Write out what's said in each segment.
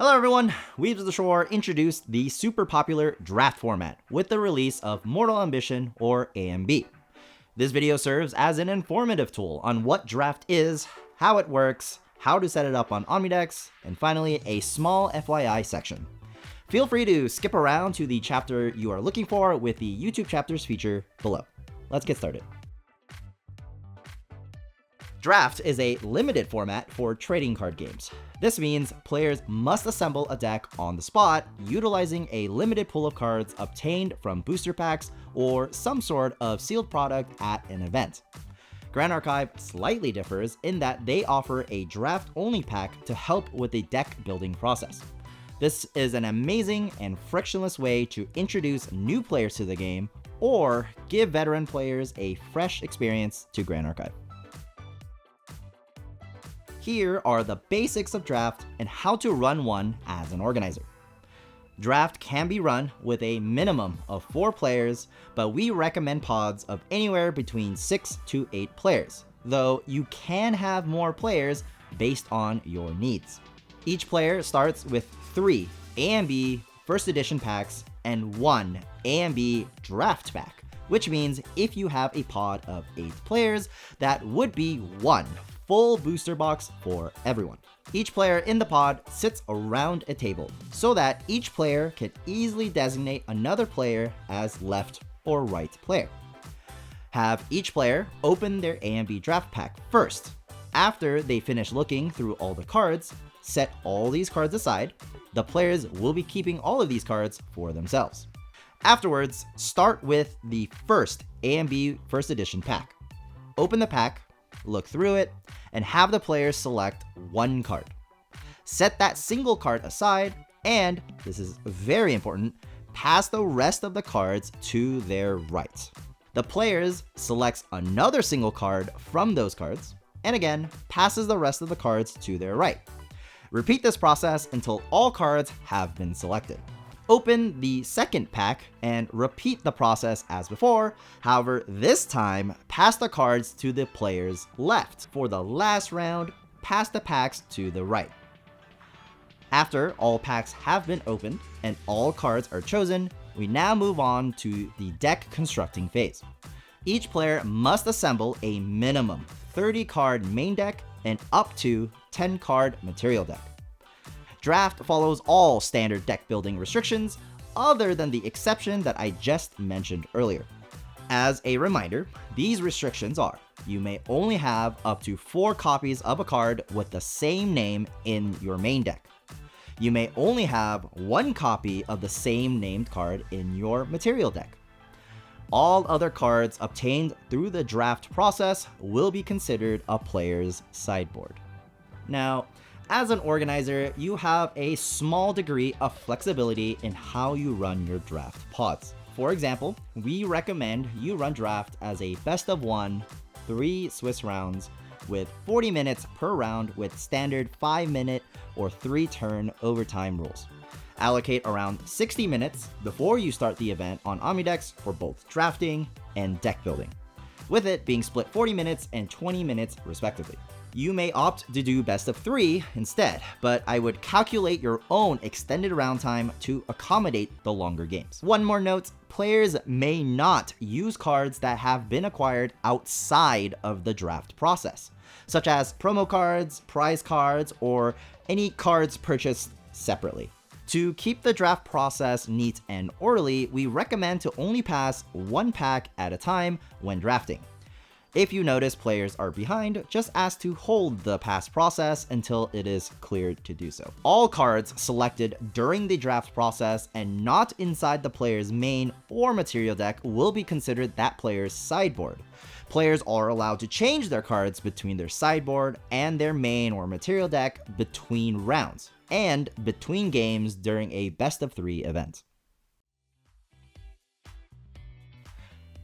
Hello everyone, Weaves of the Shore introduced the super popular draft format with the release of Mortal Ambition or AMB. This video serves as an informative tool on what draft is, how it works, how to set it up on Omnidex, and finally a small FYI section. Feel free to skip around to the chapter you are looking for with the YouTube chapters feature below. Let's get started. Draft is a limited format for trading card games. This means players must assemble a deck on the spot, utilizing a limited pool of cards obtained from booster packs or some sort of sealed product at an event. Grand Archive slightly differs in that they offer a draft-only pack to help with the deck building process. This is an amazing and frictionless way to introduce new players to the game or give veteran players a fresh experience to Grand Archive. Here are the basics of draft and how to run one as an organizer. Draft can be run with a minimum of 4 players, but we recommend pods of anywhere between 6 to 8 players, though you can have more players based on your needs. Each player starts with 3 A and B first edition packs and 1 A and B draft pack, which means if you have a pod of 8 players, that would be 1 full booster box for everyone. Each player in the pod sits around a table so that each player can easily designate another player as left or right player. Have each player open their A and B draft pack first. After they finish looking through all the cards, set all these cards aside. The players will be keeping all of these cards for themselves. Afterwards, start with the first A and B first edition pack. Open the pack, look through it, and have the players select 1 card. Set that single card aside, and, this is very important, pass the rest of the cards to their right. The players selects another single card from those cards, and again, passes the rest of the cards to their right. Repeat this process until all cards have been selected. Open the second pack and repeat the process as before. However, this time, pass the cards to the players left. For the last round, pass the packs to the right. After all packs have been opened and all cards are chosen, we now move on to the deck constructing phase. Each player must assemble a minimum 30 card main deck and up to 10 card material deck. Draft follows all standard deck building restrictions, other than the exception that I just mentioned earlier. As a reminder, these restrictions are: you may only have up to 4 copies of a card with the same name in your main deck. You may only have 1 copy of the same named card in your material deck. All other cards obtained through the draft process will be considered a player's sideboard. Now, as an organizer, you have a small degree of flexibility in how you run your draft pods. For example, we recommend you run draft as a best of 1, 3 Swiss rounds with 40 minutes per round with standard 5-minute or 3-turn overtime rules. Allocate around 60 minutes before you start the event on Omnidex for both drafting and deck building, with it being split 40 minutes and 20 minutes respectively. You may opt to do best of 3 instead, but I would calculate your own extended round time to accommodate the longer games. One more note, players may not use cards that have been acquired outside of the draft process, such as promo cards, prize cards, or any cards purchased separately. To keep the draft process neat and orderly, we recommend to only pass 1 pack at a time when drafting. If you notice players are behind, just ask to hold the pass process until it is cleared to do so. All cards selected during the draft process and not inside the player's main or material deck will be considered that player's sideboard. Players are allowed to change their cards between their sideboard and their main or material deck between rounds and between games during a best of 3 event.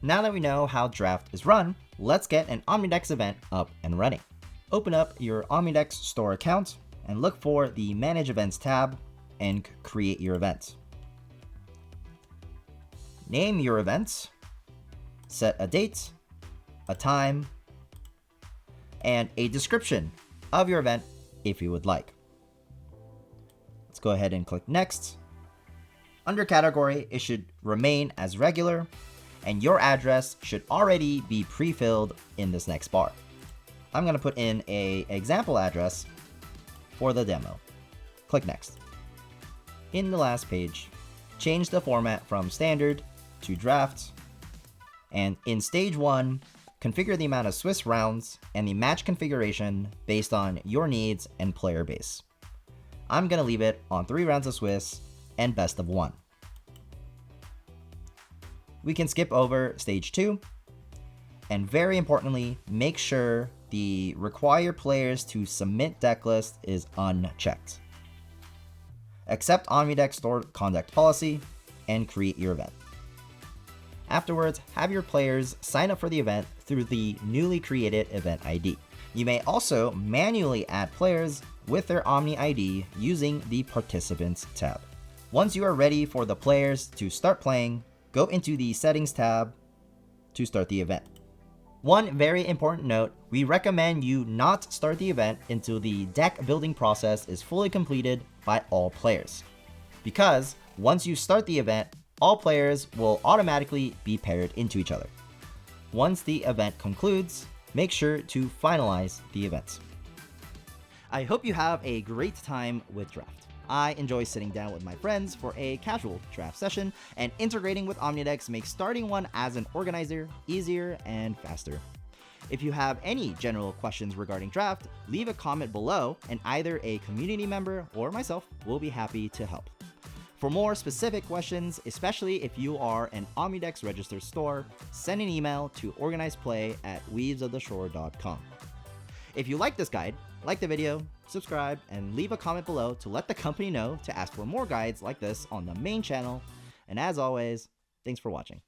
Now that we know how draft is run, let's get an Omnidex event up and running. Open up your Omnidex store account and look for the Manage Events tab and create your event. Name your event, set a date, a time, and a description of your event if you would like. Let's go ahead and click next. Under category, it should remain as regular, and your address should already be pre-filled in this next bar. I'm gonna put in an example address for the demo. Click next. In the last page, change the format from standard to draft, and in stage 1, configure the amount of Swiss rounds and the match configuration based on your needs and player base. I'm gonna leave it on 3 rounds of Swiss and best of 1. We can skip over stage 2, and very importantly, make sure the require players to submit deck list is unchecked. Accept Omnidex store conduct policy and create your event. Afterwards, have your players sign up for the event through the newly created event ID. You may also manually add players with their Omni ID using the Participants tab. Once you are ready for the players to start playing, go into the Settings tab to start the event. One very important note, we recommend you not start the event until the deck building process is fully completed by all players. Because once you start the event, all players will automatically be paired into each other. Once the event concludes, make sure to finalize the event. I hope you have a great time with draft. I enjoy sitting down with my friends for a casual draft session, and integrating with Omnidex makes starting one as an organizer easier and faster. If you have any general questions regarding draft, leave a comment below and either a community member or myself will be happy to help. For more specific questions, especially if you are an Omnidex registered store, send an email to organizedplay@weavesoftheshore.com. If you like this guide, like the video, subscribe, and leave a comment below to let the company know to ask for more guides like this on the main channel. And as always, thanks for watching.